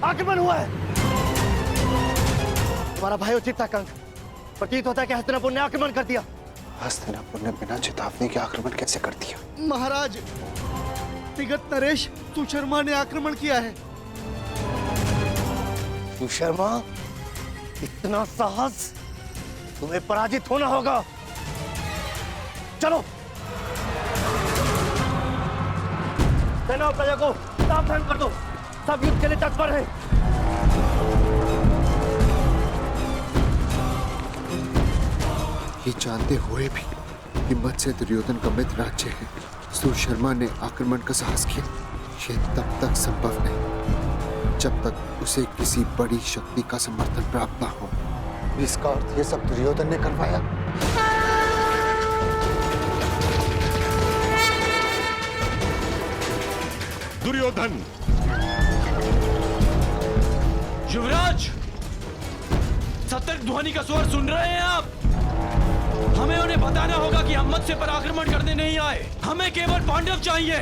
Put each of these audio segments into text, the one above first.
आक्रमण हुआ है। तुम्हारा भाई उचित था कंक, प्रतीत होता है कि हस्तिनापुर ने आक्रमण कर दिया। हस्तिनापुर ने बिना चेतावनी के आक्रमण कैसे कर दिया? महाराज, विगत नरेश सुशर्मा ने आक्रमण किया है। सुशर्मा, इतना साहस, तुम्हें पराजित होना होगा। चलो सेना और प्रजा को सावधान कर दो, सब युद्ध के लिए तत्पर हैं। ये जानते हुए भी हिम्मत से दुर्योधन का मित्र राज्य है, सुशर्मा ने आक्रमण का साहस किया। ये तब तक संभव नहीं जब तक उसे किसी बड़ी शक्ति का समर्थन प्राप्त न हो। इसका अर्थ ये सब दुर्योधन ने करवाया। दुर्योधन! युवराज, सतर्क ध्वनि का स्वर सुन रहे हैं आप? हमें उन्हें बताना होगा कि हम मत्स्य पर आक्रमण करने नहीं आए, हमें केवल पांडव चाहिए।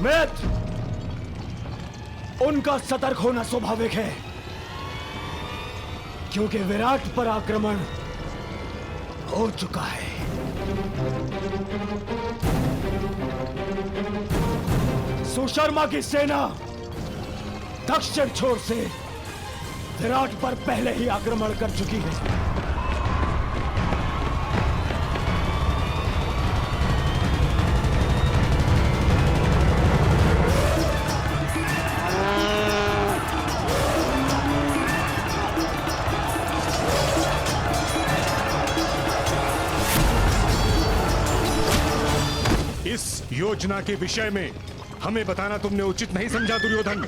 मित्र, उनका सतर्क होना स्वाभाविक है, क्योंकि विराट पर आक्रमण हो चुका है। सुशर्मा की सेना दक्षिण छोर से विराट पर पहले ही आक्रमण कर चुकी है। इस योजना के विषय में हमें बताना तुमने उचित नहीं समझा दुर्योधन।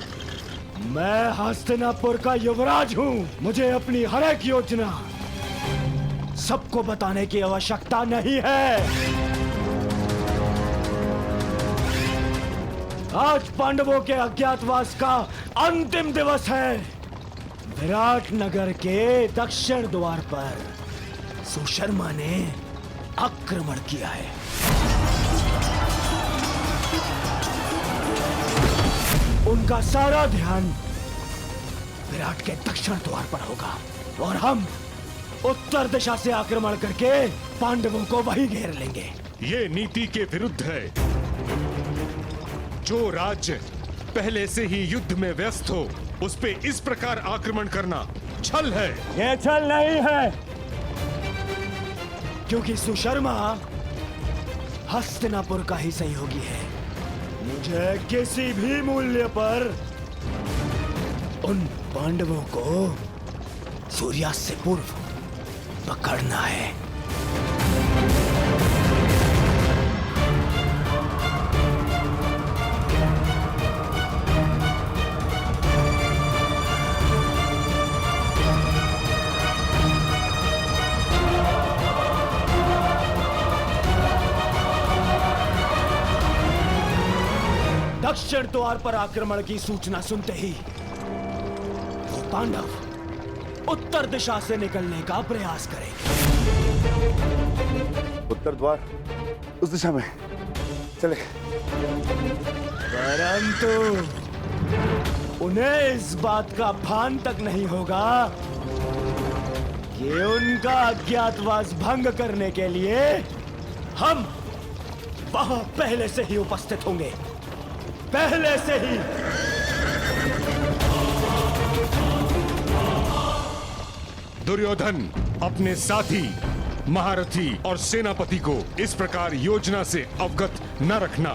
मैं हस्तिनापुर का युवराज हूं, मुझे अपनी हर एक योजना सबको बताने की आवश्यकता नहीं है। आज पांडवों के अज्ञातवास का अंतिम दिवस है। विराट नगर के दक्षिण द्वार पर सुशर्मा ने आक्रमण किया है। उनका सारा ध्यान विराट के दक्षिण द्वार पर होगा और हम उत्तर दिशा से आक्रमण करके पांडवों को वहीं घेर लेंगे। ये नीति के विरुद्ध है। जो राज्य पहले से ही युद्ध में व्यस्त हो, उस पे इस प्रकार आक्रमण करना छल है। ये छल नहीं है, क्योंकि सुशर्मा हस्तिनापुर का ही सहयोगी है। मुझे किसी भी मूल्य पर उन पांडवों को सूर्यास्त से पूर्व पकड़ना है। दक्षिण द्वार पर आक्रमण की सूचना सुनते ही वो पांडव उत्तर दिशा से निकलने का प्रयास करेंगे। उत्तर द्वार उस दिशा में चले। परंतु उन्हें इस बात का भान तक नहीं होगा कि उनका अज्ञातवास भंग करने के लिए हम वहां पहले से ही उपस्थित होंगे, पहले से ही। दुर्योधन, अपने साथी, महारथी और सेनापति को इस प्रकार योजना से अवगत न रखना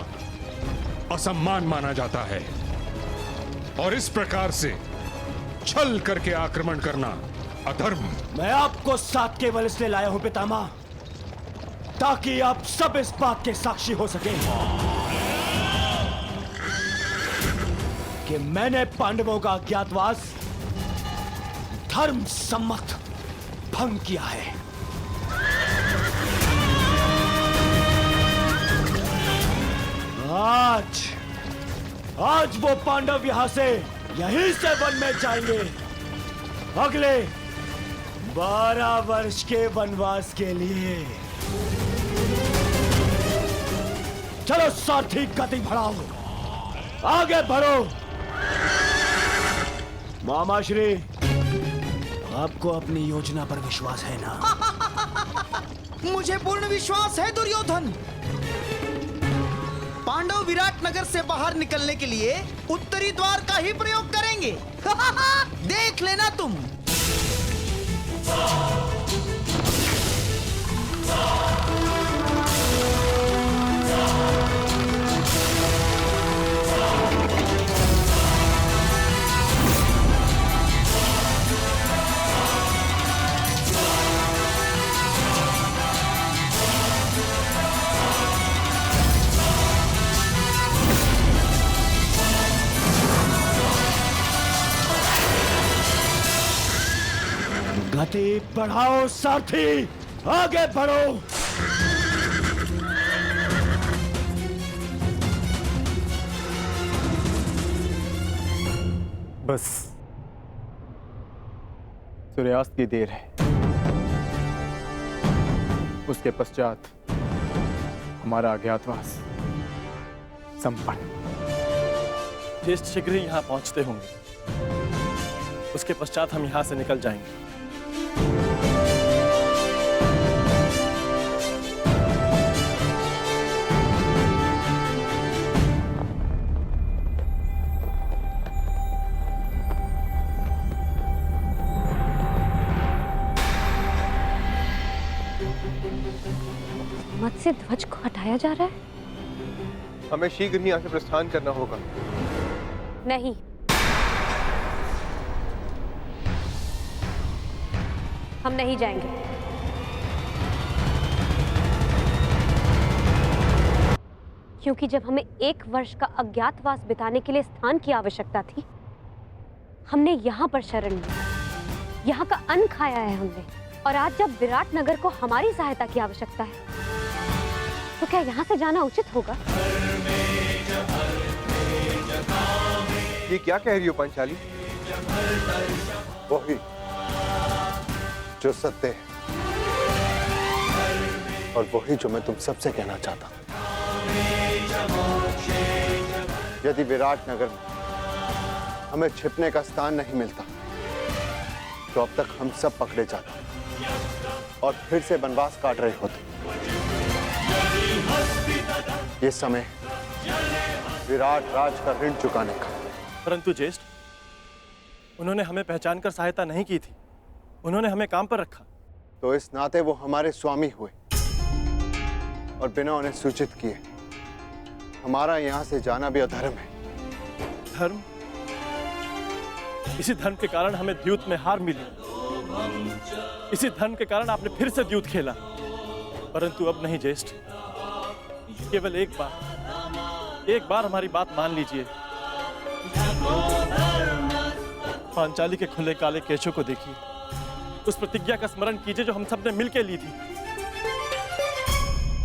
असम्मान माना जाता है और इस प्रकार से छल करके आक्रमण करना अधर्म। मैं आपको साथ केवल इसलिए लाया हूं पितामह, ताकि आप सब इस बात के साक्षी हो सके कि मैंने पांडवों का अज्ञातवास धर्म सम्मत भंग किया है। आज वो पांडव यहां से यहीं से वन में जाएंगे अगले 12 वर्ष के वनवास के लिए। चलो सारथी, गति बढ़ाओ, आगे बढ़ो। मामाश्री, आपको अपनी योजना पर विश्वास है ना? मुझे पूर्ण विश्वास है दुर्योधन। पांडव विराट नगर से बाहर निकलने के लिए उत्तरी द्वार का ही प्रयोग करेंगे। देख लेना तुम। गति बढ़ाओ सारथी, आगे बढ़ो। बस सूर्यास्त की देर है, उसके पश्चात हमारा अज्ञातवास संपन्न। ज्येष्ठ शीघ्र ही यहाँ पहुंचते होंगे, उसके पश्चात हम यहाँ से निकल जाएंगे। मत्स्य ध्वज को हटाया जा रहा है। हमें शीघ्र ही यहाँ से प्रस्थान करना होगा। नहीं, हम नहीं जाएंगे। क्योंकि जब हमें 1 वर्ष का अज्ञातवास बिताने के लिए स्थान की आवश्यकता थी, हमने यहाँ पर शरण ली, यहाँ का अन्न खाया है हमने। और आज जब विराट नगर को हमारी सहायता की आवश्यकता है, तो क्या यहाँ से जाना उचित होगा? ये क्या कह रही हो पांचाली? वही जो सत्य है और वही जो मैं तुम सबसे कहना चाहता हूं। यदि विराट नगर में हमें छिपने का स्थान नहीं मिलता, तो अब तक हम सब पकड़े जाते और फिर से वनवास काट रहे होते। ये समय विराट राज का ऋण चुकाने का। परंतु ज्येष्ठ, उन्होंने हमें पहचान कर सहायता नहीं की थी, उन्होंने हमें काम पर रखा। तो इस नाते वो हमारे स्वामी हुए और बिना उन्हें सूचित किए हमारा यहाँ से जाना भी अधर्म है। धर्म? इसी धर्म के कारण हमें द्यूत में हार मिली। इसी धर्म के कारण आपने फिर से द्यूत खेला। परंतु अब नहीं ज्येष्ठ, केवल एक बार हमारी बात मान लीजिए। पांचाली के खुले काले केशों को देखिए, उस प्रतिज्ञा का स्मरण कीजिए जो हम सबने मिलकर ली थी।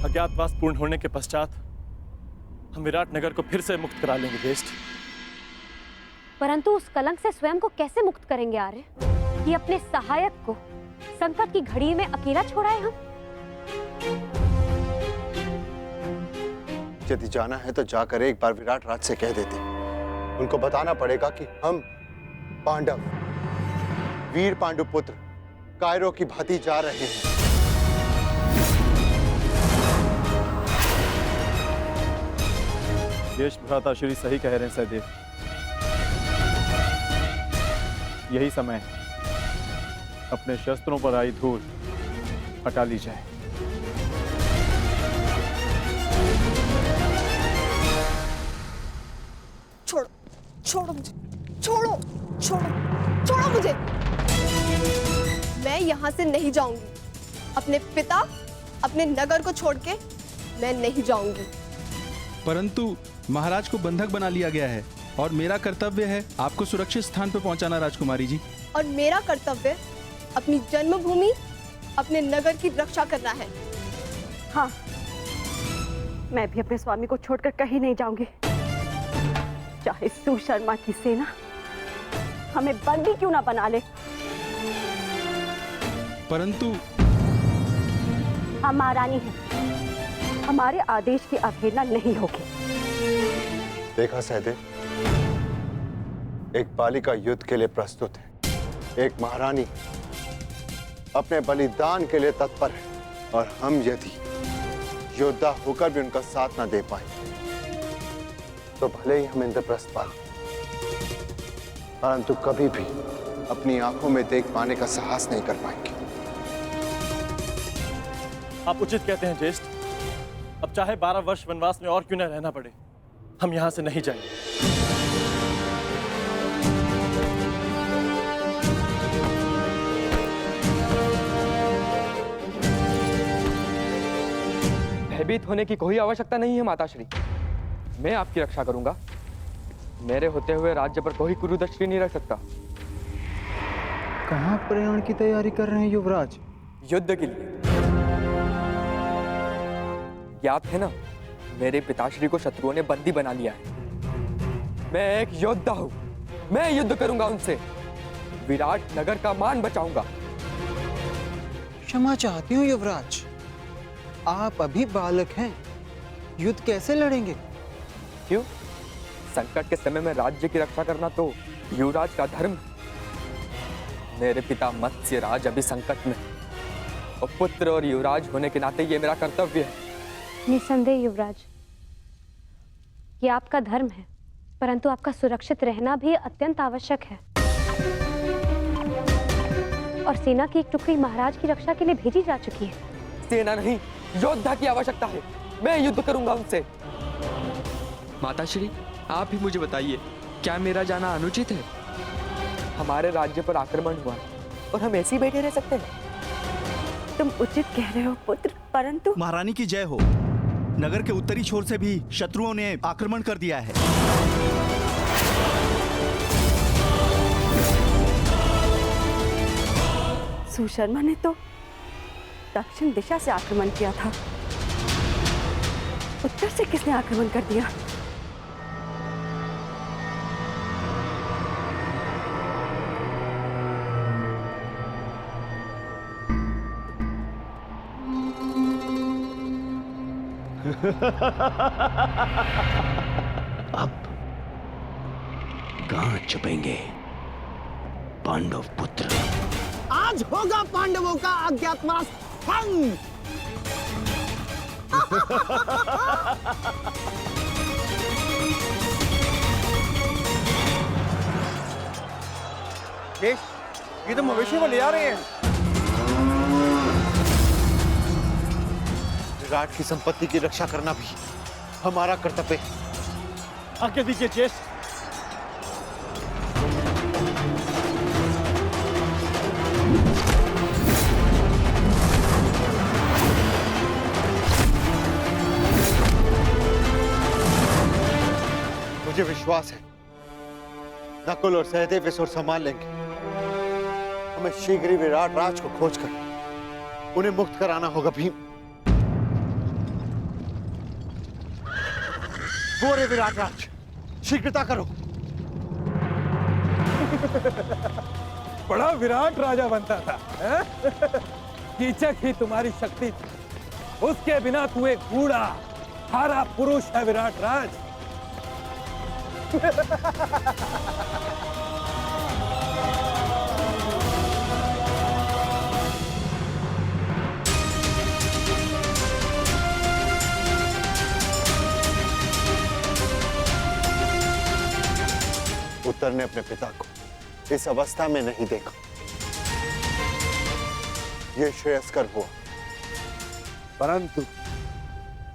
अज्ञातवास पूर्ण होने के पश्चात हम विराट नगर को फिर से मुक्त करा लेंगे ज्येष्ठ। परंतु उस कलंक से स्वयं को कैसे मुक्त करेंगे आर्य? कि अपने सहायक को संकट की घड़ी में अकेला छोड़ाए हम? यदि जाना है तो जाकर एक बार विराट राज से कह देते। उनको बताना पड़ेगा कि हम पांडव, वीर पांडुपुत्र कायरों की भांति जा रहे हैं। ज्येष्ठ भ्राता श्री सही कह रहे हैं सहदेव। यही समय है, अपने शस्त्रों पर आई धूल हटा ली जाए। छोड़ो, छोड़ो मुझे, छोड़ो, छोड़ो, छोड़ो मुझे। मैं यहाँ से नहीं जाऊंगी। अपने पिता, अपने नगर को छोड़ के मैं नहीं जाऊंगी। परंतु महाराज को बंधक बना लिया गया है और मेरा कर्तव्य है आपको सुरक्षित स्थान पर पहुंचाना राजकुमारी जी। और मेरा कर्तव्य अपनी जन्मभूमि, अपने नगर की रक्षा करना है। हाँ, मैं भी अपने स्वामी को छोड़कर कहीं नहीं जाऊंगी। चाहे सुशर्मा की सेना हमें बंदी क्यों ना बना ले। परंतु हम महारानी हैं, हमारे आदेश की अवहेलना नहीं होगी। देखा सहदेव, एक बालिका युद्ध के लिए प्रस्तुत है, एक महारानी अपने बलिदान के लिए तत्पर है, और हम यदि योद्धा होकर भी उनका साथ ना दे पाए तो भले ही हम इंद्रप्रस्थ पालें, परंतु कभी भी अपनी आंखों में देख पाने का साहस नहीं कर पाएंगे। आप उचित कहते हैं ज्येष्ठ। अब चाहे 12 वर्ष वनवास में और क्यों न रहना पड़े, हम यहां से नहीं जाएंगे। भयभीत होने की कोई आवश्यकता नहीं है माताश्री। मैं आपकी रक्षा करूंगा। मेरे होते हुए राज्य पर कोई कुरुदृष्टि नहीं रख सकता। कहाँ प्रयाण की तैयारी कर रहे हैं युवराज? युद्ध के लिए। ज्ञात है ना, मेरे पिताश्री को शत्रुओं ने बंदी बना लिया है। मैं एक योद्धा हूं, मैं युद्ध करूंगा उनसे, विराट नगर का मान बचाऊंगा। क्षमा चाहती हूँ युवराज, आप अभी बालक हैं, युद्ध कैसे लड़ेंगे? क्यों? संकट के समय में राज्य की रक्षा करना तो युवराज का धर्म है। मेरे पिता मत्स्य राज अभी संकट में, और पुत्र और युवराज होने के नाते ये मेरा कर्तव्य है। निसंदेह युवराज, ये आपका धर्म है, परंतु आपका सुरक्षित रहना भी अत्यंत आवश्यक है। और सेना की एक टुकड़ी महाराज की रक्षा के लिए भेजी जा चुकी है। सेना नहीं, योद्धा की आवश्यकता है। मैं युद्ध करूंगा उनसे। माताश्री, आप ही मुझे बताइए, क्या मेरा जाना अनुचित है? हमारे राज्य पर आक्रमण हुआ और हम ऐसे ही बैठे रह सकते हैं? तुम उचित कह रहे हो पुत्र, परंतु महारानी की जय हो। नगर के उत्तरी छोर से भी शत्रुओं ने आक्रमण कर दिया है। सुशर्मा ने तो दक्षिण दिशा से आक्रमण किया था, उत्तर से किसने आक्रमण कर दिया? अब कहां छुपेंगे पांडव पुत्र? आज होगा पांडवों का अज्ञातवास भंग। ये तो मवेशी को ले आ रहे हैं। विराट की संपत्ति की रक्षा करना भी हमारा कर्तव्य है। आज्ञा दीजिए ज्येष्ठ। मुझे विश्वास है नकुल और सहदेव इस ओर संभाल लेंगे। हमें शीघ्र ही विराट राज को खोजकर उन्हें मुक्त कराना होगा। भीम, वो रे विराट राज, शीघ्रता करो। बड़ा विराट राजा बनता था। कीचक ही तुम्हारी शक्ति थी, उसके बिना तू एक बूढ़ा हारा पुरुष है विराट राज। उत्तर ने अपने पिता को इस अवस्था में नहीं देखा। यह श्रेयस्कर हुआ। परंतु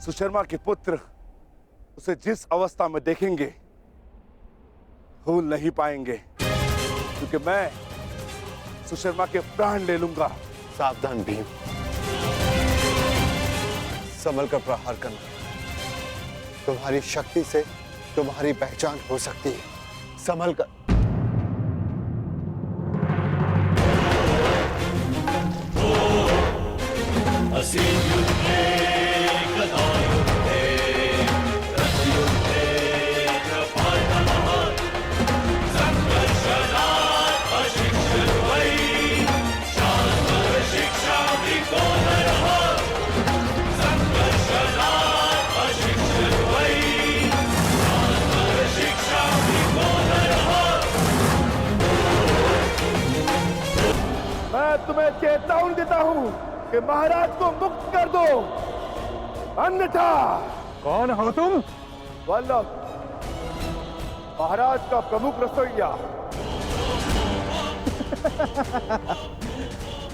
सुशर्मा के पुत्र उसे जिस अवस्था में देखेंगे भूल नहीं पाएंगे, क्योंकि मैं सुशर्मा के प्राण ले लूंगा। सावधान भीम, संभल कर प्रहार करना। तुम्हारी शक्ति से तुम्हारी पहचान हो सकती है। संभल कर। शिक्षा तुम्हें चेतावनी देता हूं कि महाराज को मुक्त कर दो, अन्यथा। कौन हो तुम? वल्लभ, महाराज का प्रमुख रसोइया।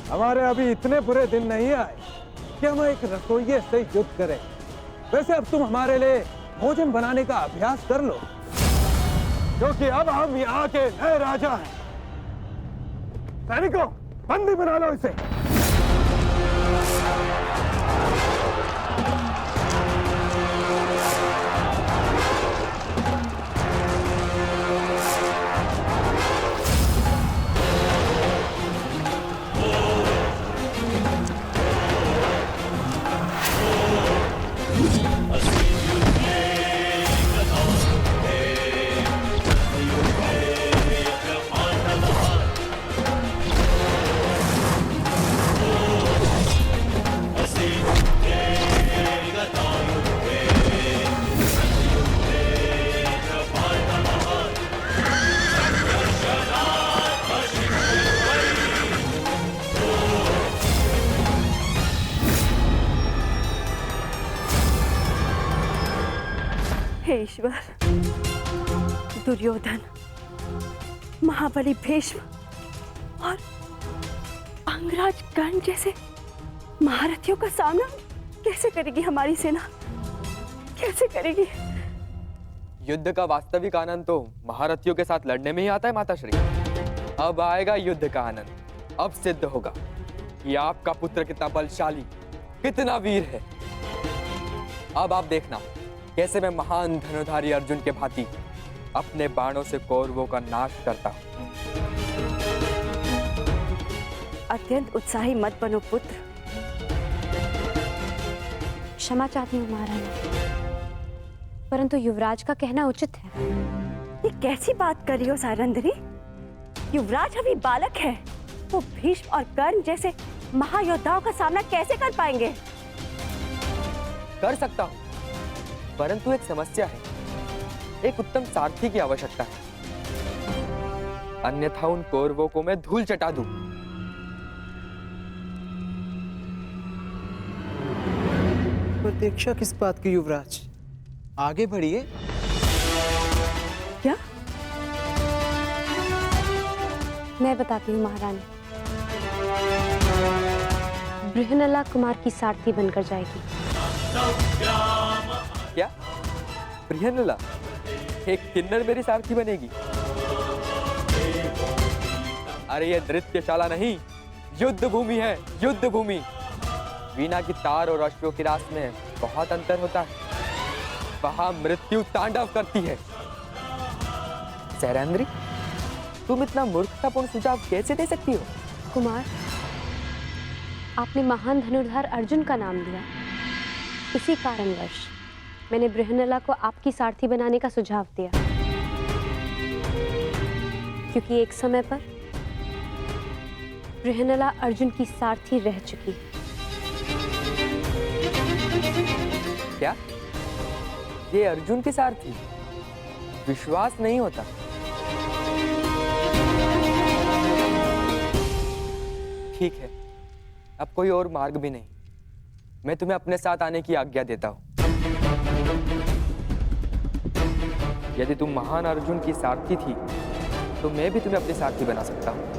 हमारे अभी इतने बुरे दिन नहीं आए कि हम एक रसोइये से युद्ध करें। वैसे अब तुम हमारे लिए भोजन बनाने का अभ्यास कर लो, क्योंकि अब हम यहाँ के नए राजा हैं। सैनिकों, बंदी बना लो इसे। हे ईश्वर, दुर्योधन, महाबली भीष्म और अंगराज कर्ण जैसे महारथियों का सामना कैसे करेगी हमारी सेना? कैसे करेगी? युद्ध का वास्तविक आनंद तो महारथियों के साथ लड़ने में ही आता है माताश्री। अब आएगा युद्ध का आनंद। अब सिद्ध होगा कि आपका पुत्र कितना बलशाली, कितना वीर है। अब आप देखना कैसे मैं महान धनुधारी अर्जुन के भांति अपने बाणों से कौरवों का नाश करता हूं। अत्यंत उत्साही मत बनो पुत्र। क्षमा चाहती हूँ महारानी, परंतु युवराज का कहना उचित है। ये कैसी बात कर रही हो सारंधरी? युवराज अभी बालक है, वो भीष्म और कर्ण जैसे महायोद्धाओं का सामना कैसे कर पाएंगे? कर सकता हूं, परंतु एक समस्या है। एक उत्तम सारथी की आवश्यकता है, अन्यथा उन कौरवों को मैं धूल चटा दूं। प्रतीक्षा किस बात की युवराज? आगे बढ़िए। क्या? मैं बताती हूँ महारानी। बृहनला कुमार की सारथी बनकर जाएगी। क्या? बृहनला एक किन्नर मेरी सारथी बनेगी? अरे ये नृत्यशाला नहीं, युद्ध भूमि है, युद्ध भूमि। वीणा की तार और अश्वों की रास में बहुत अंतर होता है। वहां मृत्यु तांडव करती है। सैरंद्री, तुम इतना मूर्खतापूर्ण सुझाव कैसे दे सकती हो? कुमार, आपने महान धनुर्धर अर्जुन का नाम लिया, इसी कारणवश मैंने बृहनला को आपकी सारथी बनाने का सुझाव दिया, क्योंकि एक समय पर बृहनला अर्जुन की सारथी रह चुकी है। क्या? ये अर्जुन की सारथी? विश्वास नहीं होता। ठीक है, अब कोई और मार्ग भी नहीं। मैं तुम्हें अपने साथ आने की आज्ञा देता हूं। यदि तुम महान अर्जुन की सारथी थी, तो मैं भी तुम्हें अपनी सारथी बना सकता हूं।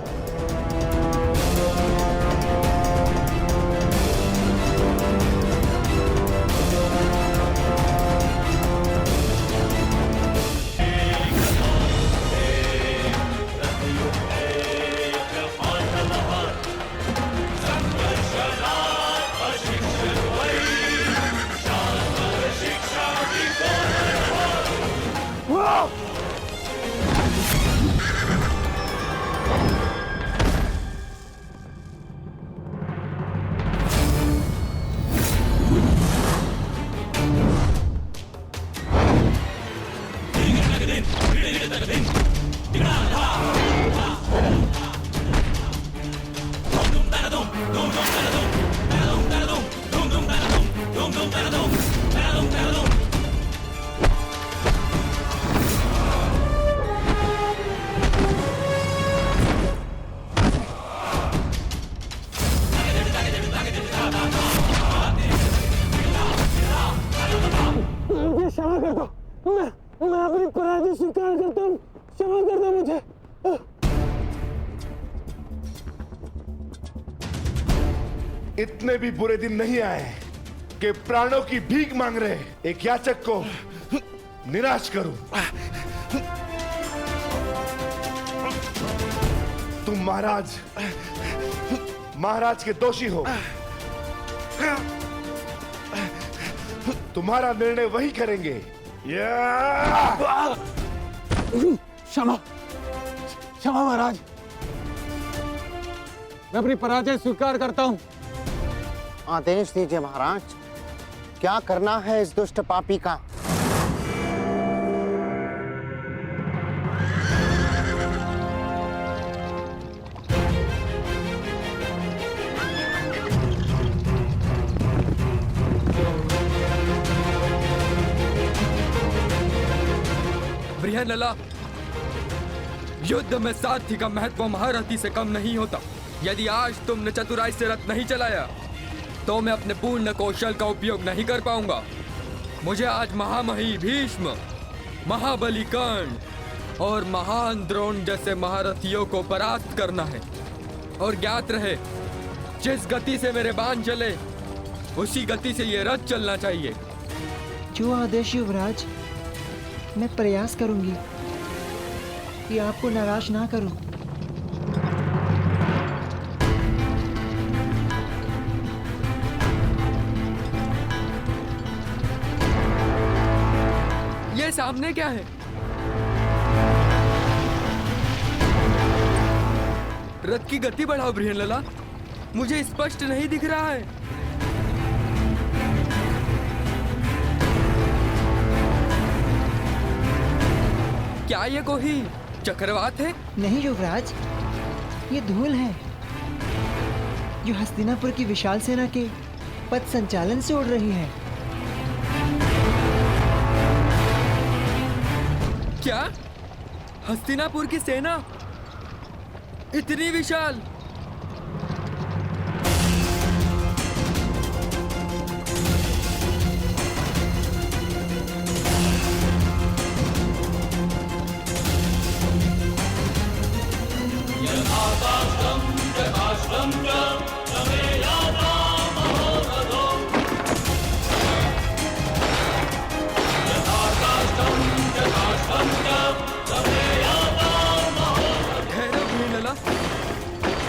इतने भी बुरे दिन नहीं आए कि प्राणों की भीख मांग रहे एक याचक को निराश करूं। तुम महाराज के दोषी हो। तुम्हारा निर्णय वही करेंगे। क्षमा क्षमा महाराज, मैं अपनी पराजय स्वीकार करता हूं। आदेश दीजिए महाराज, क्या करना है इस दुष्ट पापी का? बृहन्नला, युद्ध में सारथी का महत्व महारथी से कम नहीं होता। यदि आज तुमने चतुराई से रथ नहीं चलाया तो मैं अपने पूर्ण कौशल का उपयोग नहीं कर पाऊंगा। मुझे आज महामही भीष्म, महाबली कर्ण और महान द्रोण जैसे महारथियों को परास्त करना है। और ज्ञात रहे, जिस गति से मेरे बाण चले उसी गति से ये रथ चलना चाहिए। जो आदेश युवराज, मैं प्रयास करूंगी कि आपको नाराज ना करूं। ये सामने क्या है? रथ की गति बढ़ाओ बृहन्नला, मुझे स्पष्ट नहीं दिख रहा है। क्या ये कोई चक्रवात है? नहीं युवराज, ये धूल है जो हस्तिनापुर की विशाल सेना के पथ संचालन से उड़ रही है। क्या हस्तिनापुर की सेना इतनी विशाल?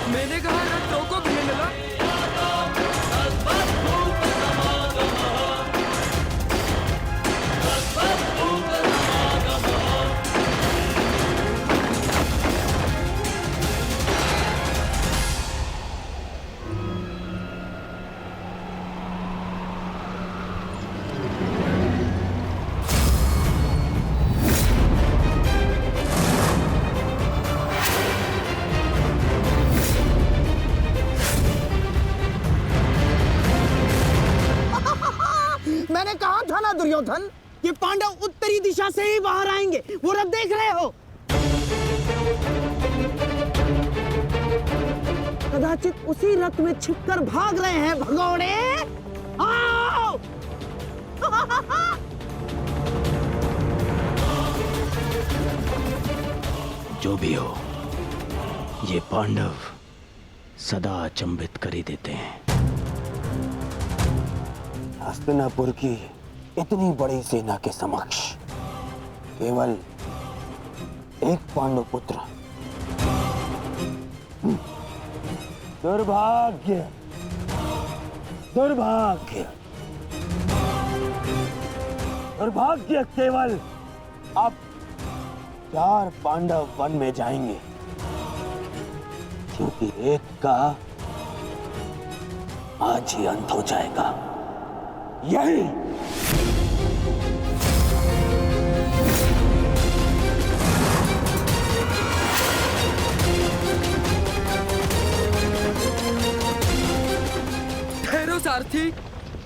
मैंने कहा रथ रोको बृहन्नला। मैंने कहा था ना दुर्योधन, ये पांडव उत्तरी दिशा से ही बाहर आएंगे। वो रथ देख रहे हो? कदाचित उसी रथ में छिपकर भाग रहे हैं भगोड़े। आओ! जो भी हो, ये पांडव सदा अचंभित कर ही देते हैं। हस्तिनापुर की इतनी बड़ी सेना के समक्ष केवल एक पांडु पुत्र। दुर्भाग्य, दुर्भाग्य, दुर्भाग्य। केवल अब 4 पांडव वन में जाएंगे, क्योंकि एक का आज ही अंत हो जाएगा। यही ठहरो सारथी।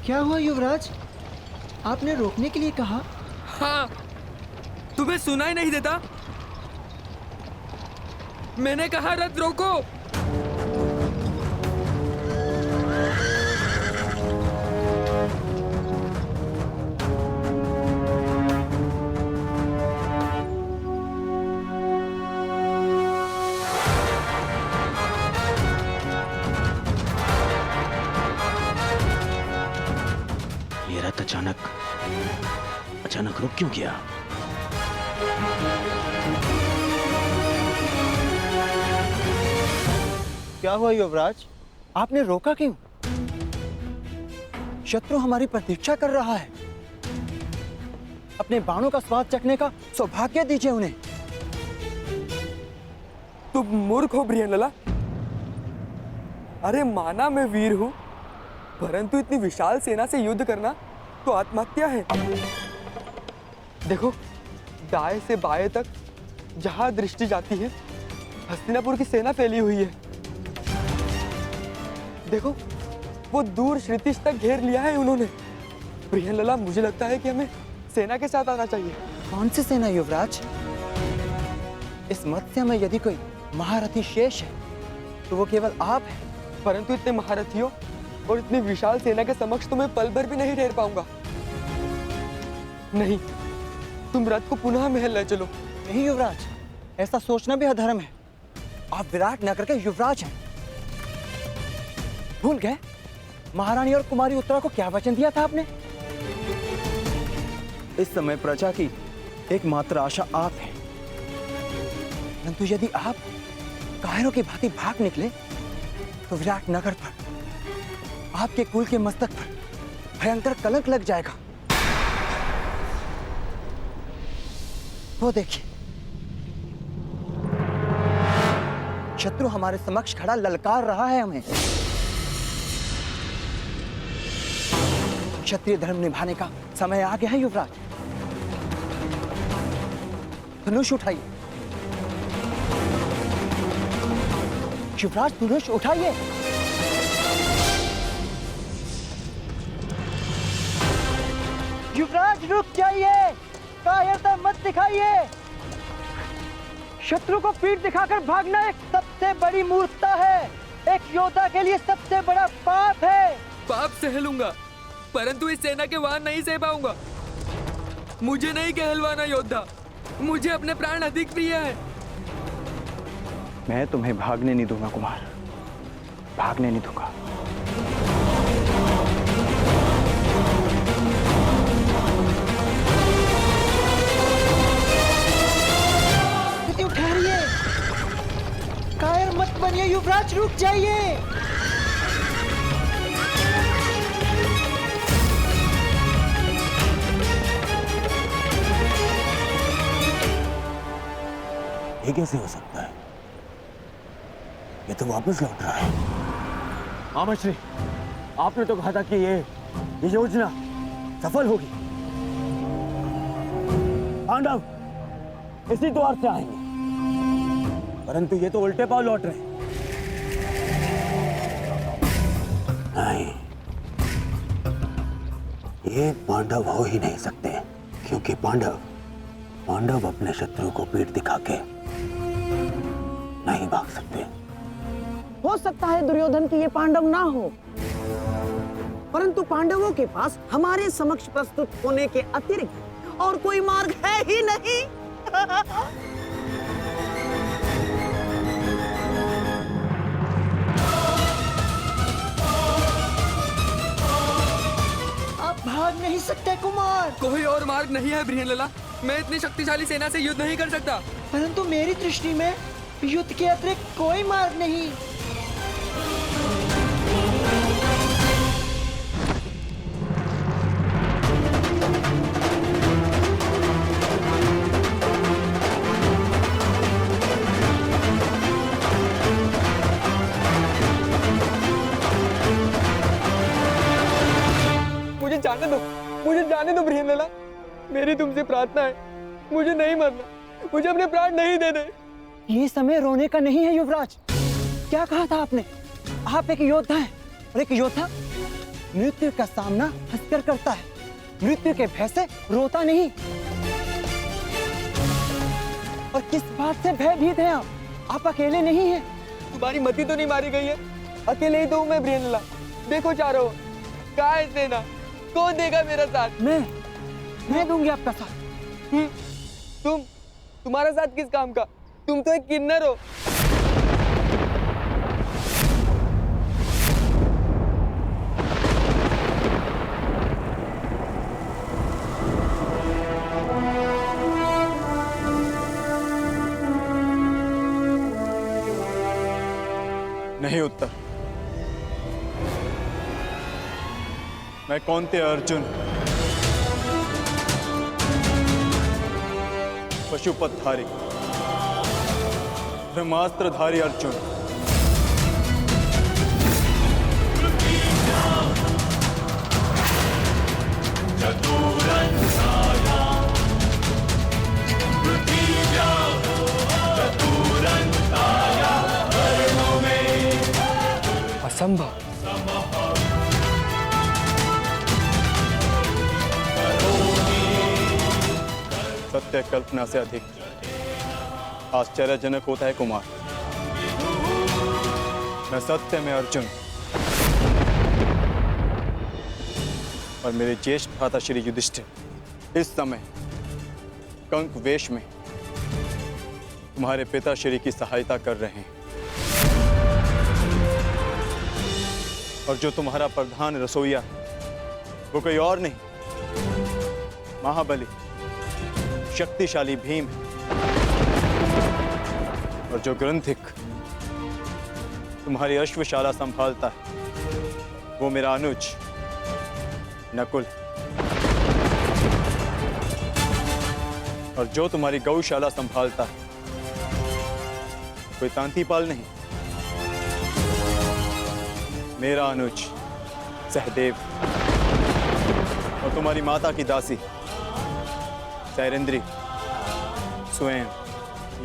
क्या हुआ युवराज? आपने रोकने के लिए कहा। हाँ, तुम्हें सुनाई नहीं देता? मैंने कहा रथ रोको। अचानक रुक क्यों गया? क्या हुआ युवराज? आपने रोका क्यों? शत्रु हमारी प्रतीक्षा कर रहा है। अपने बाणों का स्वाद चखने का सौभाग्य दीजिए उन्हें। तुम मूर्ख हो ब्रियनलला। अरे माना मैं वीर हूं, परंतु इतनी विशाल सेना से युद्ध करना तो आत्महत्या है। देखो, दाएं से बाएं तक जहां दृष्टि जाती है हस्तिनापुर की सेना फैली हुई है। देखो, वो दूर श्रुतिश तक घेर लिया है उन्होंने। ब्रियनलला, मुझे लगता है कि हमें सेना के साथ आना चाहिए। कौन सी सेना युवराज? इस मत्स्य में यदि कोई महारथी शेष है तो वो केवल आप हैं। परंतु इतने महारथियों और इतनी विशाल सेना के समक्ष तो मैं पल भर भी नहीं ठहर पाऊंगा। नहीं, तुम रथ को पुनः महल ले चलो। नहीं युवराज, ऐसा सोचना भी अधर्म है। आप विराट नगर के युवराज हैं। भूल गए महारानी और कुमारी उत्तरा को क्या वचन दिया था आपने? इस समय प्रजा की एकमात्र आशा आप हैं। परंतु यदि आप कायरों की भांति भाग निकले तो विराट नगर पर, आपके कुल के मस्तक पर भयंकर कलंक लग जाएगा। वो देखिए, शत्रु हमारे समक्ष खड़ा ललकार रहा है हमें। क्षत्रिय धर्म निभाने का समय आ गया है युवराज। धनुष उठाइए युवराज, धनुष उठाइए। युवराज रुक जाइए, कायरता मत दिखाइए। शत्रु को पीठ दिखाकर भागना एक सबसे बड़ी मूर्खता है। एक योद्धा के लिए सबसे बड़ा पाप है। पाप सह लूंगा, परंतु इस सेना के वाहन नहीं सह पाऊंगा। मुझे नहीं कहलवाना योद्धा, मुझे अपने प्राण अधिक प्रिय है। मैं तुम्हें भागने नहीं दूंगा कुमार, भागने नहीं दूंगा। ठहरिए, कायर मत बनिए युवराज, रुक जाइए। ये कैसे हो सकता है? ये तो वापस लौट रहा है। आमश्री, आपने तो कहा था कि ये योजना सफल होगी। पांडव इसी द्वार से आएंगे, परंतु ये तो उल्टे पांव लौट रहे हैं। नहीं, ये पांडव हो ही नहीं सकते, क्योंकि पांडव अपने शत्रु को पीठ दिखा के नहीं भाग सकते। हो सकता है दुर्योधन की ये पांडव ना हो, परंतु पांडवों के पास हमारे समक्ष प्रस्तुत होने के अतिरिक्त और कोई मार्ग है ही नहीं। आप भाग नहीं सकते कुमार। कोई और मार्ग नहीं है ब्रियनलला। मैं इतनी शक्तिशाली सेना से युद्ध नहीं कर सकता। परंतु मेरी दृष्टि में युद्ध के अतिरिक्त कोई मार्ग नहीं। मुझे जाने दो ब्रियनलला। मेरी तुमसे प्रार्थना है, मुझे नहीं मरना, मुझे अपने प्राण नहीं देने। ये समय रोने का नहीं है युवराज। क्या कहा था आपने? आप एक योद्धा हैं, और एक योद्धा मृत्यु का सामना हंसकर करता है, मृत्यु के भय से रोता नहीं। और किस बात से भयभीत हैं आप? आप अकेले नहीं हैं। तुम्हारी मति तो नहीं मारी गई है, अकेले ही तो हूं मैं ब्रियनलला। देखो चारों, कहाँ है सेना? कौन देगा मेरा साथ? मैं दूंगी आपका साथ। तुम्हारा साथ किस काम का? तुम तो एक किन्नर हो। नहीं उत्तर। मैं कौंते अर्जुन, पशुपतधारी, ब्रह्मास्त्रधारी अर्जुन, असंभव। सत्य कल्पना से अधिक आश्चर्यजनक होता है कुमार। मैं सत्य में अर्जुन और मेरे ज्येष्ठ भ्राता श्री युधिष्ठिर इस समय कंक वेश में तुम्हारे पिता श्री की सहायता कर रहे हैं। और जो तुम्हारा प्रधान रसोइया है वो कोई और नहीं, महाबली शक्तिशाली भीम है। और जो ग्रंथिक तुम्हारी अश्वशाला संभालता है वो मेरा अनुज नकुल। और जो तुम्हारी गौशाला संभालता है कोई तांतीपाल नहीं, मेरा अनुज सहदेव। और तुम्हारी माता की दासी सैरेंद्री, स्वयं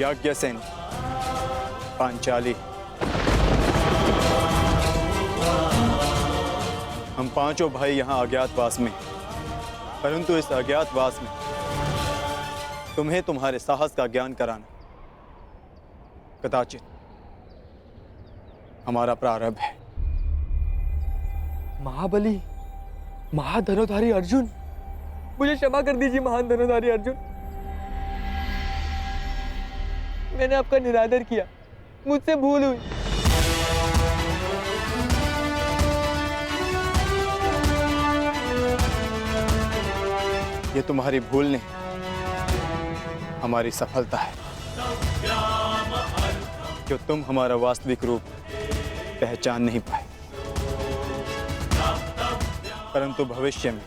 याज्ञसेन, पांचाली। हम पांचों भाई यहाँ अज्ञातवास में, परंतु इस अज्ञातवास में तुम्हें तुम्हारे साहस का ज्ञान कराना कदाचित हमारा प्रारंभ है। महाबली, महाधनुधारी अर्जुन, मुझे क्षमा कर दीजिए महान धनुधारी अर्जुन। मैंने आपका निरादर किया, मुझसे भूल हुई। ये तुम्हारी भूल नहीं, हमारी सफलता है जो तुम हमारा वास्तविक रूप पहचान नहीं पाए। परंतु भविष्य में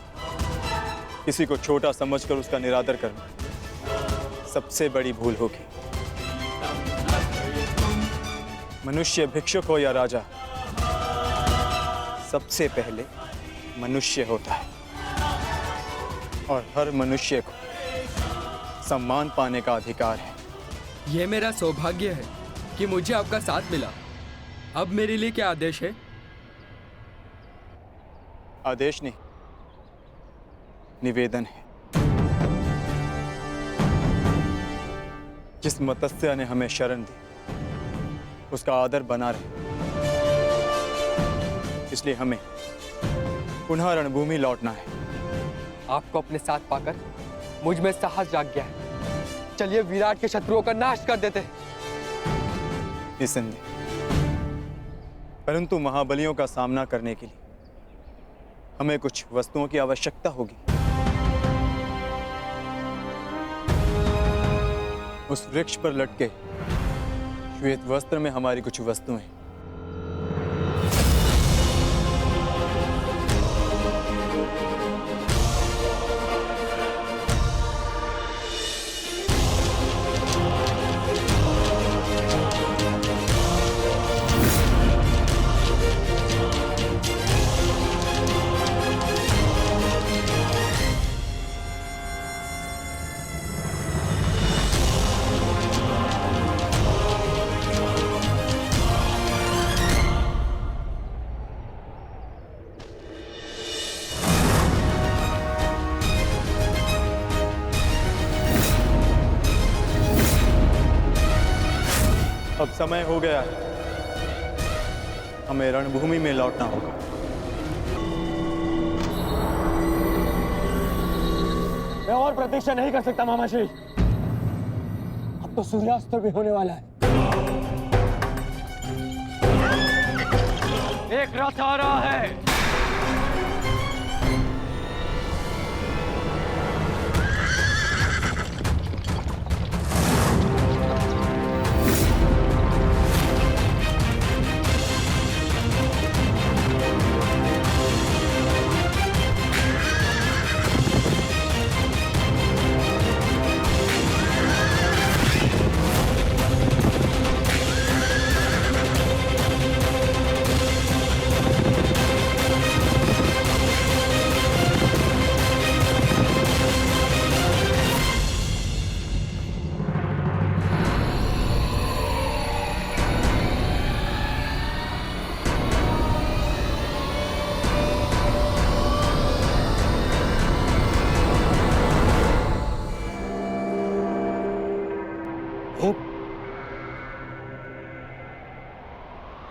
किसी को छोटा समझकर उसका निरादर करना सबसे बड़ी भूल होगी। मनुष्य भिक्षुक हो या राजा, सबसे पहले मनुष्य होता है और हर मनुष्य को सम्मान पाने का अधिकार है। यह मेरा सौभाग्य है कि मुझे आपका साथ मिला। अब मेरे लिए क्या आदेश है? आदेश नहीं, निवेदन है। जिस मत्स्य ने हमें शरण दी उसका आदर बना रहे, इसलिए हमें पुनः रणभूमि लौटना है। आपको अपने साथ पाकर मुझ में साहस जाग गया है। चलिए विराट के शत्रुओं का नाश कर देते हैं। निसंदेह, परंतु महाबलियों का सामना करने के लिए हमें कुछ वस्तुओं की आवश्यकता होगी। उस वृक्ष पर लटके श्वेत वस्त्र में हमारी कुछ वस्तुएं। अब समय हो गया है, हमें रणभूमि में लौटना होगा। मैं और प्रतीक्षा नहीं कर सकता मामाश्री। अब तो सूर्यास्त भी होने वाला है। एक रथ आ रहा है।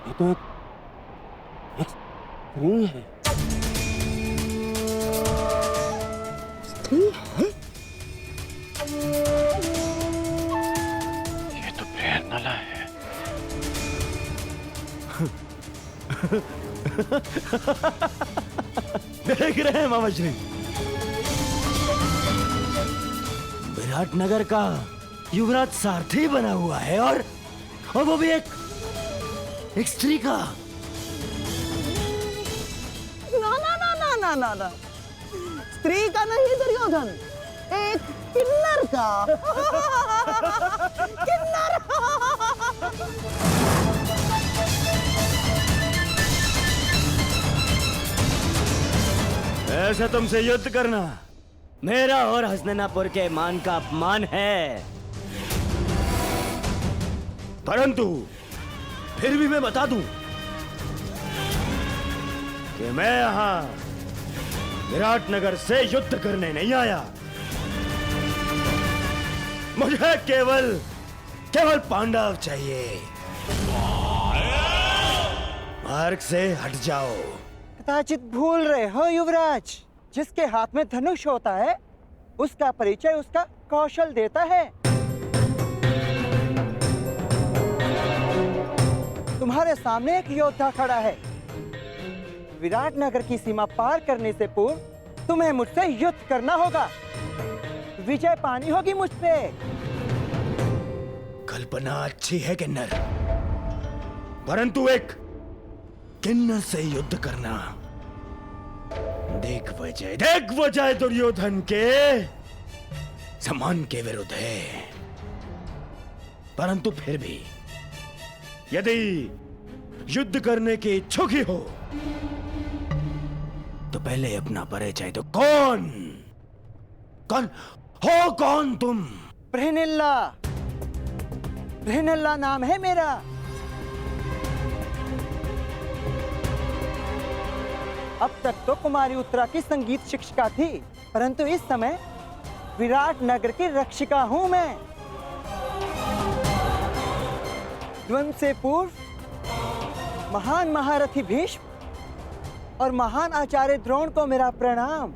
ये तो एक स्त्री है। स्त्री है? ये तो प्रेरणा है। देख रहे हैं मामा श्री, विराटनगर का युवराज सारथी बना हुआ है और वो भी एक स्त्री का। ना ना ना ना ना ना ना, स्त्री का नहीं दुर्योधन, एक किन्नर का। किन्नर। ऐसे तुमसे युद्ध करना मेरा और हस्तिनापुर के मान का अपमान है, परंतु फिर भी मैं बता दूं कि मैं यहां विराटनगर से युद्ध करने नहीं आया। मुझे केवल पांडव चाहिए। मार्ग से हट जाओ। कदाचित भूल रहे हो युवराज, जिसके हाथ में धनुष होता है उसका परिचय उसका कौशल देता है। तुम्हारे सामने एक योद्धा खड़ा है। विराटनगर की सीमा पार करने से पूर्व तुम्हें मुझसे युद्ध करना होगा। विजय पानी होगी मुझ पे। कल्पना अच्छी है किन्नर, परंतु एक किन्नर से युद्ध करना देख वजह दुर्योधन के सम्मान के विरुद्ध है। परंतु फिर भी यदि युद्ध करने के इच्छुक ही हो तो पहले अपना परिचय दो। कौन तुम? बृहनल्ला नाम है मेरा। अब तक तो कुमारी उत्तरा की संगीत शिक्षिका थी, परंतु इस समय विराटनगर की रक्षिका हूं मैं। द्वंद्व से पूर्व महान महारथी भीष्म और महान आचार्य द्रोण को मेरा प्रणाम।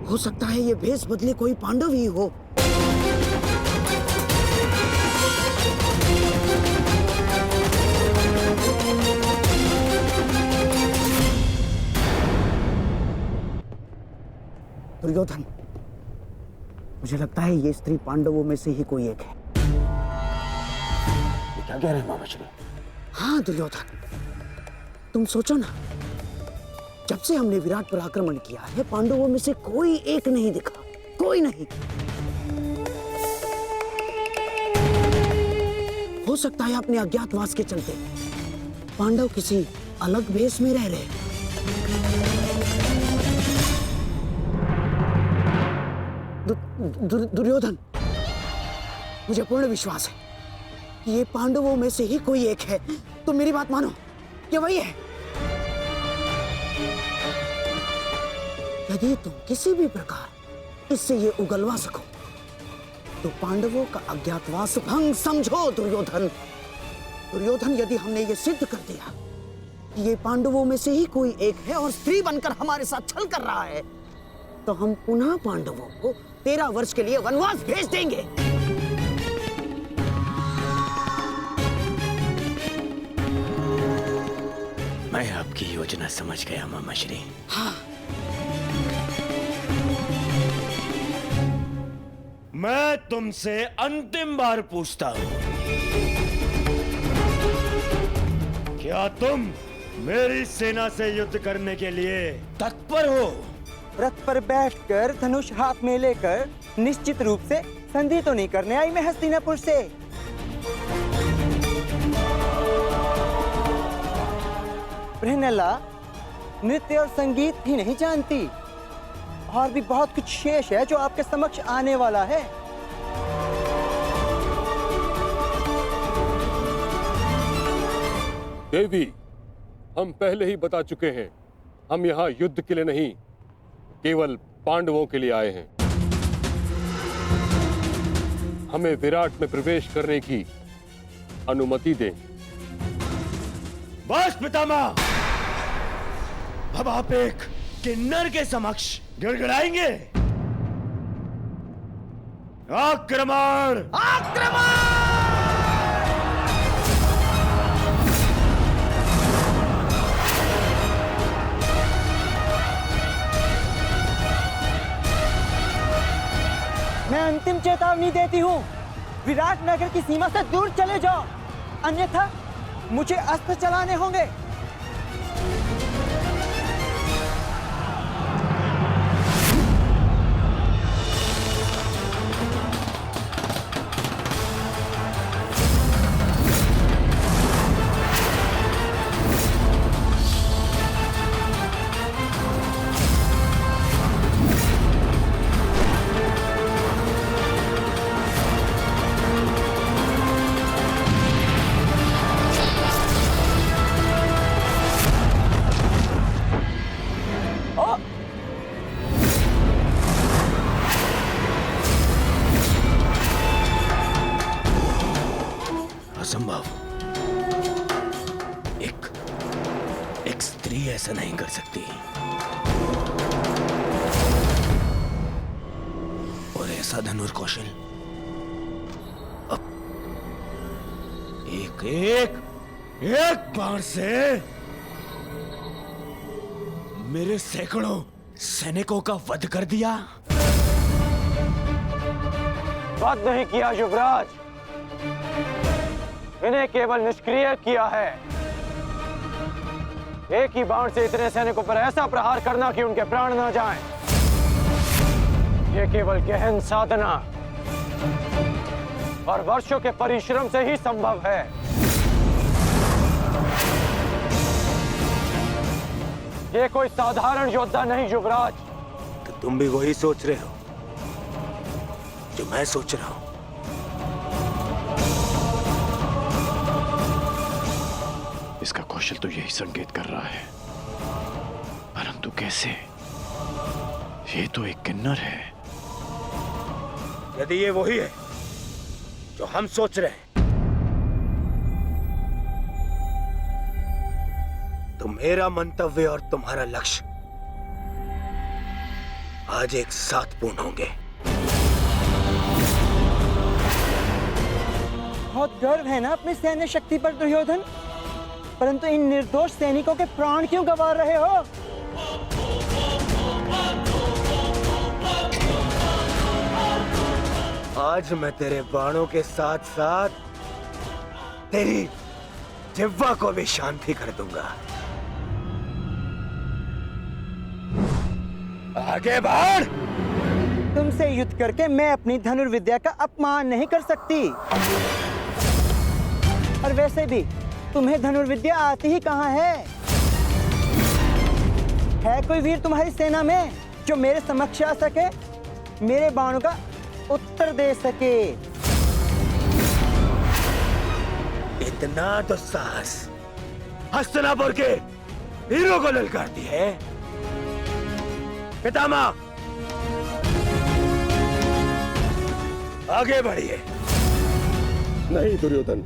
हो सकता है ये भेष बदले कोई पांडव ही हो। दुर्योधन, मुझे लगता है ये स्त्री पांडवों में से ही कोई एक है। क्या कह रहे हैं मामा श्री? हाँ दुर्योधन, तुम सोचो ना, जब से हमने विराट पर आक्रमण किया है पांडवों में से कोई एक नहीं दिखा, कोई नहीं। हो सकता है अपने अज्ञातवास के चलते पांडव किसी अलग भेष में रह रहे। दुर्योधन, मुझे पूर्ण विश्वास है कि ये पांडवों में से ही कोई एक है। तुम मेरी बात मानो, ये वही है। यदि तुम किसी भी प्रकार इससे ये उगलवा सको तो पांडवों का अज्ञातवास भंग समझो। दुर्योधन, यदि हमने ये सिद्ध कर दिया कि ये पांडवों में से ही कोई एक है और स्त्री बनकर हमारे साथ छल कर रहा है, तो हम पुनः पांडवों को 13 वर्ष के लिए वनवास भेज देंगे। मैं आपकी योजना समझ गया मामा श्री। हाँ। मैं तुमसे अंतिम बार पूछता हूं, क्या तुम मेरी सेना से युद्ध करने के लिए तत्पर हो? रथ पर बैठकर धनुष हाथ में लेकर निश्चित रूप से संधि तो नहीं करने आई मैं हस्तिनापुर से। बृहनल्ला नृत्य और संगीत ही नहीं जानती, और भी बहुत कुछ शेष है जो आपके समक्ष आने वाला है। देवी, हम पहले ही बता चुके हैं, हम यहाँ युद्ध के लिए नहीं, केवल पांडवों के लिए आए हैं। हमें विराट में प्रवेश करने की अनुमति दें। बस पितामह, अब आप एक किन्नर के समक्ष गिड़गिड़ाएंगे। आक्रमण! आक्रमण! मैं अंतिम चेतावनी देती हूँ, विराट नगर की सीमा से दूर चले जाओ, अन्यथा मुझे अस्त्र चलाने होंगे। असंभव। एक स्त्री ऐसा नहीं कर सकती। और ऐसा धनुर कौशल अब एक बाण से मेरे सैकड़ों सैनिकों का वध कर दिया। वध नहीं किया युवराज, इन्हें केवल निष्क्रिय किया है। एक ही बाण से इतने सैनिकों पर ऐसा प्रहार करना कि उनके प्राण न जाएं, ये केवल गहन साधना और वर्षों के परिश्रम से ही संभव है। ये कोई साधारण योद्धा नहीं युवराज। तो तुम भी वही सोच रहे हो जो मैं सोच रहा हूं। इसका कौशल तो यही संकेत कर रहा है, परंतु कैसे? ये तो एक किन्नर है। यदि ये वही है जो हम सोच रहे हैं, तो मेरा मंतव्य और तुम्हारा लक्ष्य आज एक साथ पूर्ण होंगे। बहुत गर्व है ना अपनी सैन्य शक्ति पर दुर्योधन, परंतु इन निर्दोष सैनिकों के प्राण क्यों गंवा रहे हो? आज मैं तेरे बाणों के साथ साथ तेरी जिह्वा को भी शांति कर दूंगा। आगे बढ़! तुमसे युद्ध करके मैं अपनी धनुर्विद्या का अपमान नहीं कर सकती। और वैसे भी तुम्हें धनुर्विद्या आती ही कहाँ है? है कोई वीर तुम्हारी सेना में जो मेरे समक्ष आ सके, मेरे बाणों का उत्तर दे सके? इतना तो साहस हस्तिनापुर के हीरो को ललकारती है। पितामह, आगे बढ़िए। नहीं दुर्योधन,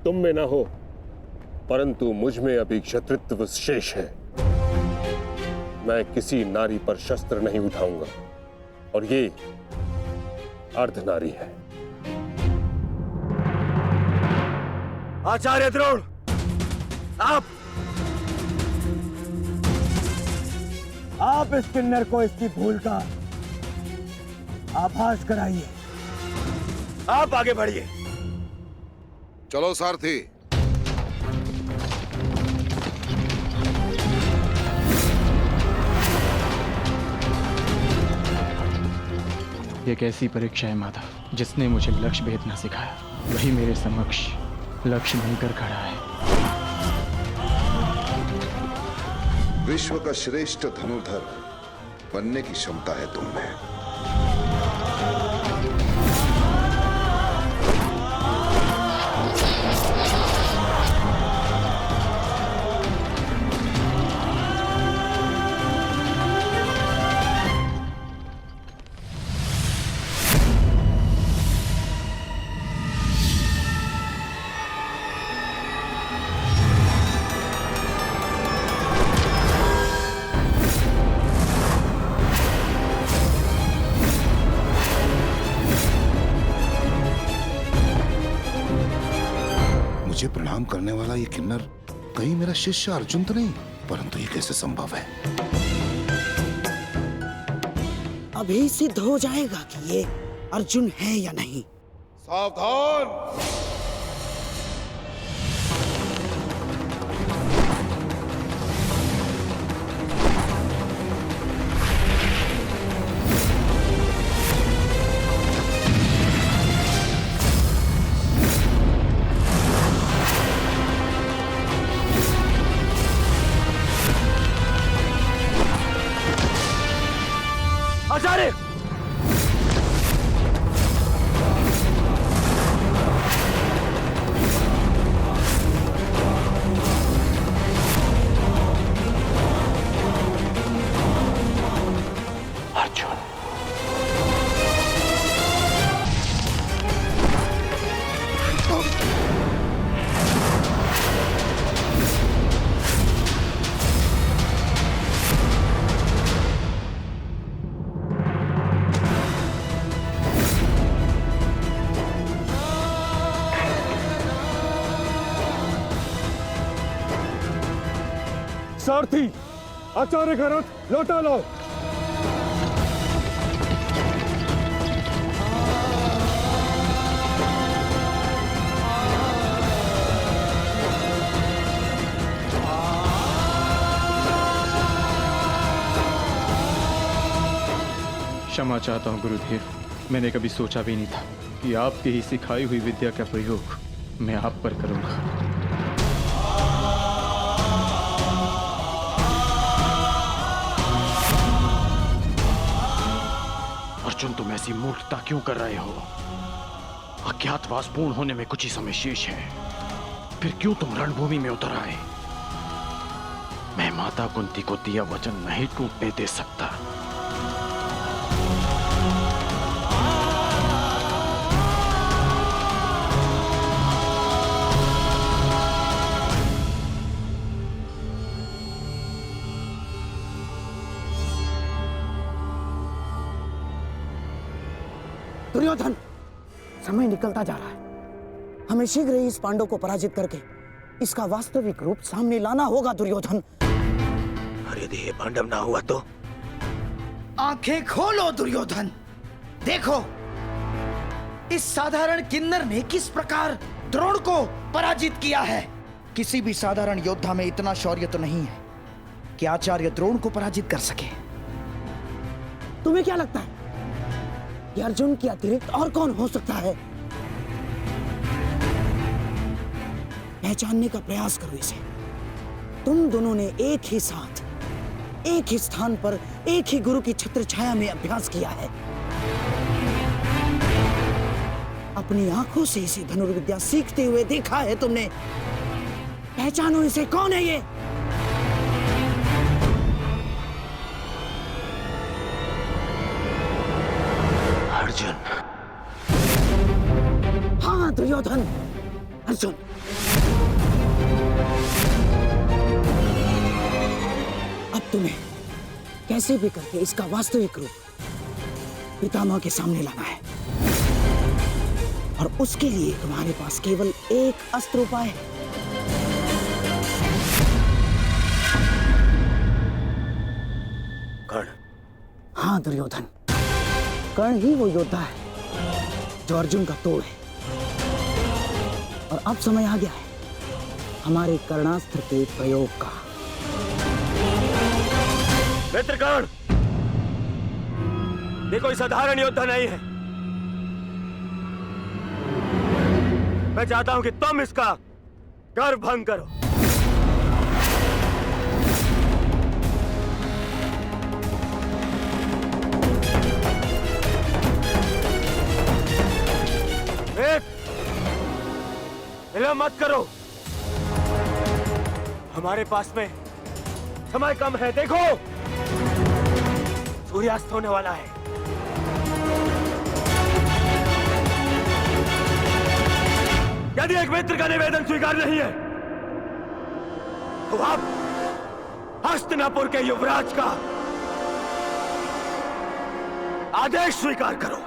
तुम में ना हो, परंतु मुझ में अभी क्षत्रित्व शेष है। मैं किसी नारी पर शस्त्र नहीं उठाऊंगा, और ये अर्धनारी है। आचार्य द्रोण, आप इस किन्नर को इसकी भूल का आभास कराइए। आप आगे बढ़िए। चलो सारथी। एक ऐसी परीक्षा है माता जिसने मुझे लक्ष्य भेदना सिखाया, वही मेरे समक्ष लक्ष्य बनकर खड़ा है। विश्व का श्रेष्ठ धनुर्धर बनने की क्षमता है तुम में। मुझे प्रणाम करने वाला ये किन्नर कहीं मेरा शिष्य अर्जुन तो नहीं? परंतु ये कैसे संभव है? अभी सिद्ध हो जाएगा कि ये अर्जुन है या नहीं। सावधान! आचार्य! सारथी, आचार्य का रथ लौटा लो। क्षमा चाहता हूँ गुरुदेव, मैंने कभी सोचा भी नहीं था कि आपकी ही सिखाई हुई विद्या का प्रयोग मैं आप पर करूंगा। अर्जुन, तुम ऐसी मूर्खता क्यों कर रहे हो? अज्ञातवास पूर्ण होने में कुछ ही समय शेष है, फिर क्यों तुम रणभूमि में उतर आए? मैं माता कुंती को दिया वचन नहीं टूटने दे सकता। दुर्योधन, समय निकलता जा रहा है। हमें शीघ्र ही इस पांडव को पराजित करके इसका वास्तविक रूप सामने लाना होगा दुर्योधन। और यदि ये पांडव ना हुआ तो? आंखें खोलो दुर्योधन, देखो इस साधारण किन्नर ने किस प्रकार द्रोण को पराजित किया है। किसी भी साधारण योद्धा में इतना शौर्य तो नहीं है कि आचार्य द्रोण को पराजित कर सके। तुम्हें क्या लगता है कि अर्जुन के अतिरिक्त और कौन हो सकता है? पहचानने का प्रयास करो इसे। तुम दोनों ने एक ही साथ, एक ही स्थान पर, एक ही गुरु की छत्र छाया में अभ्यास किया है। अपनी आंखों से इसे धनुर्विद्या सीखते हुए देखा है तुमने। पहचानो इसे, कौन है ये? अर्जुन। हाँ दुर्योधन, अर्जुन। अब तुम्हें कैसे भी करके इसका वास्तविक रूप पितामह के सामने लाना है, और उसके लिए तुम्हारे पास केवल एक अस्त्र उपाय है। कर्ण। हाँ दुर्योधन, कर्ण ही वो योद्धा है जो अर्जुन का तोड़ है। और अब समय आ गया है हमारे कर्णास्त्र के प्रयोग का। मित्र कर्ण, देखो, ये साधारण योद्धा नहीं है। मैं चाहता हूं कि तुम इसका गर्व भंग करो। विलंब मत करो, हमारे पास में समय कम है। देखो, सूर्यास्त होने वाला है। यदि एक मित्र का निवेदन स्वीकार नहीं है तो आप हस्तिनापुर के युवराज का आदेश स्वीकार करो।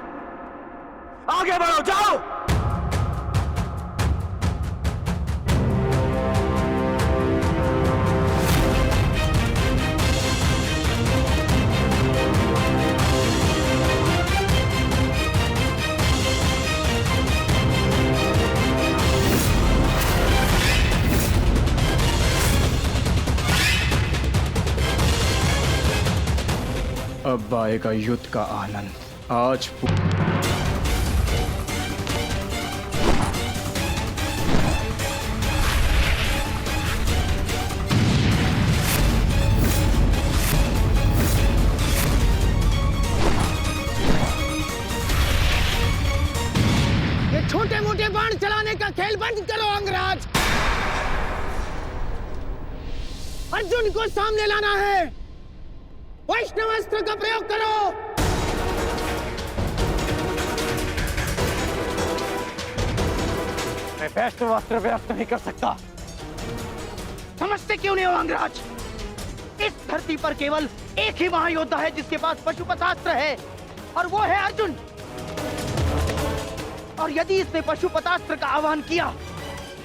आगे बढ़ो, जाओ। आएगा युद्ध का आनंद। आज ये छोटे मोटे बाण चलाने का खेल बंद करो अंगराज। अर्जुन को सामने लाना है। वैष्णवास्त्र का प्रयोग करो। मैं वैष्णवास्त्र व्यक्त नहीं कर सकता। समझते क्यों नहीं हो अंगराज? इस धरती पर केवल एक ही महायोद्धा है जिसके पास पशुपतास्त्र है, और वो है अर्जुन। और यदि इसने पशुपतास्त्र का आह्वान किया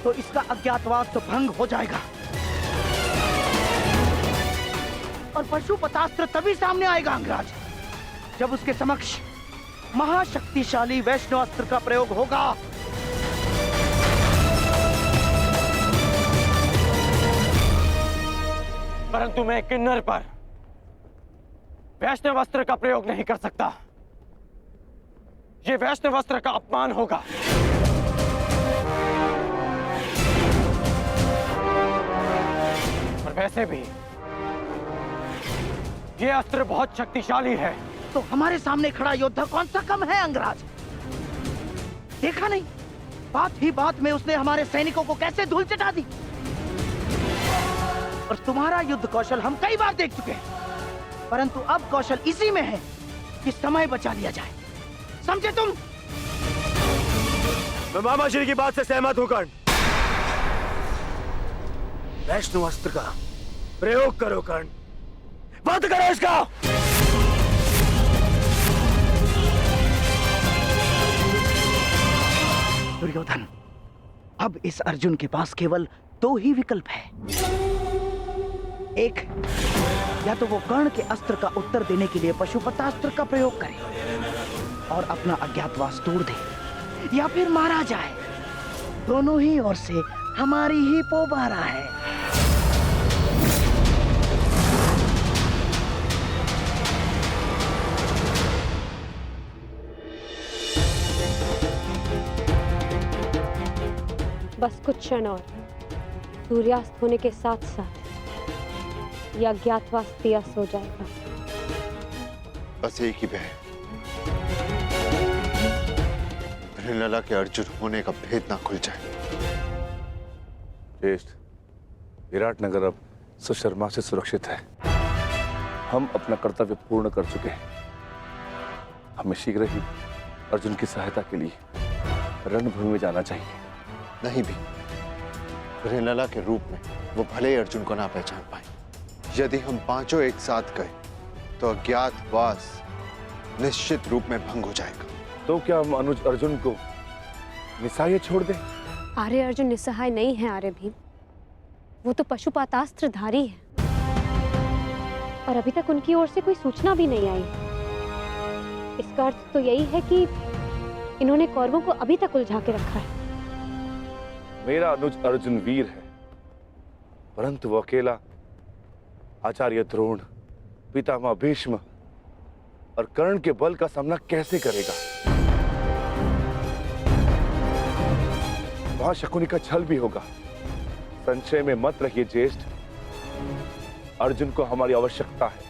तो इसका अज्ञातवास तो भंग हो जाएगा, और पशुपतास्त्र तभी सामने आएगा अंगराज जब उसके समक्ष महाशक्तिशाली वैष्णवास्त्र का प्रयोग होगा। परंतु मैं किन्नर पर वैष्णवास्त्र का प्रयोग नहीं कर सकता। ये वैष्णवास्त्र का अपमान होगा। और वैसे भी ये अस्त्र बहुत शक्तिशाली है। तो हमारे सामने खड़ा योद्धा कौन सा कम है अंगराज? देखा नहीं, बात ही बात में उसने हमारे सैनिकों को कैसे धूल चटा दी। और तुम्हारा युद्ध कौशल हम कई बार देख चुके हैं, परंतु अब कौशल इसी में है कि समय बचा लिया जाए। समझे तुम? मैं मामा श्री की बात से सहमत हूं कर्ण। वैष्णवास्त्र का प्रयोग करो कर्ण, बंद करो इसका। दुर्योधन, अब इस अर्जुन के पास केवल दो ही विकल्प है। एक, या तो वो कर्ण के अस्त्र का उत्तर देने के लिए पशुपतास्त्र का प्रयोग करे और अपना अज्ञातवास तोड़ दे, या फिर मारा जाए। दोनों ही ओर से हमारी ही पोबारा है। बस कुछ क्षण और, सूर्यास्त होने के साथ साथ यह अज्ञातवास त्यास हो जाएगा। बस एक ही बह, लला के अर्जुन होने का भेद ना खुल जाए। ज्येष्ठ, विराटनगर अब सुशर्मा से सुरक्षित है। हम अपना कर्तव्य पूर्ण कर चुके हैं। हमें शीघ्र ही अर्जुन की सहायता के लिए रणभूमि में जाना चाहिए। नहीं भी, लला के रूप में वो भले ही अर्जुन को ना पहचान पाए। यदि हम पांचों एक साथ गए तो अज्ञातवास निश्चित रूप में भंग हो जाएगा। तो क्या हम अनुज अर्जुन को निस्सहाय छोड़ दें? आर्य अर्जुन निस्सहाय नहीं है आर्य भीम, वो तो पशुपतास्त्रधारी है, और अभी तक उनकी ओर से कोई सूचना भी नहीं आई। इसका अर्थ तो यही है कि इन्होंने कौरवों को अभी तक उलझा के रखा है। मेरा अनुज अर्जुन वीर है, परंतु वो अकेला आचार्य द्रोण, पितामह भीष्म और कर्ण के बल का सामना कैसे करेगा? वहां शकुनी का छल भी होगा। संशय में मत रहिए ज्येष्ठ, अर्जुन को हमारी आवश्यकता है।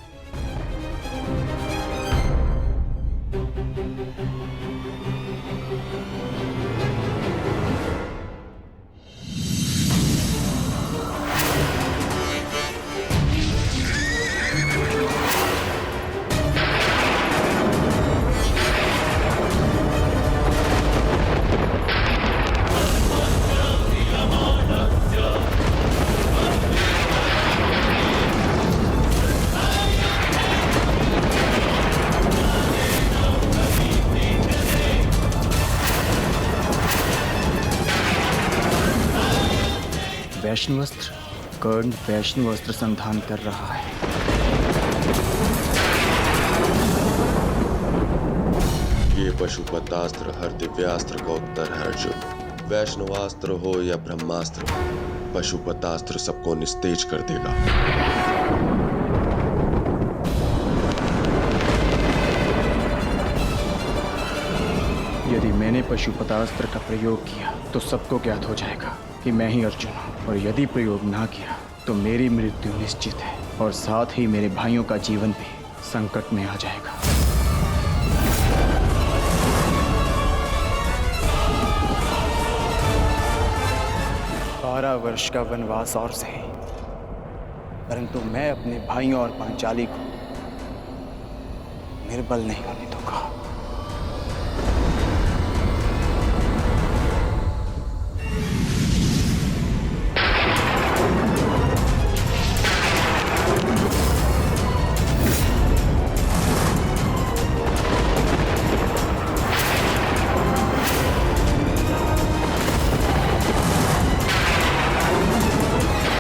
वैष्णवास्त्र, कर्ण वैष्णवास्त्र संधान कर रहा है। ये पशुपतास्त्र हर दिव्यास्त्र का उत्तर है अर्जुन। वैष्णवास्त्र हो या ब्रह्मास्त्र हो, पशुपतास्त्र सबको निस्तेज कर देगा। मैंने पशुपतास्त्र का प्रयोग किया तो सबको ज्ञात हो जाएगा कि मैं ही अर्जुन हूँ, और यदि प्रयोग ना किया तो मेरी मृत्यु निश्चित है और साथ ही मेरे भाइयों का जीवन भी संकट में आ जाएगा। 12 वर्ष का वनवास और सही, परंतु मैं अपने भाइयों और पांचाली को निर्बल नहीं होने दूंगा।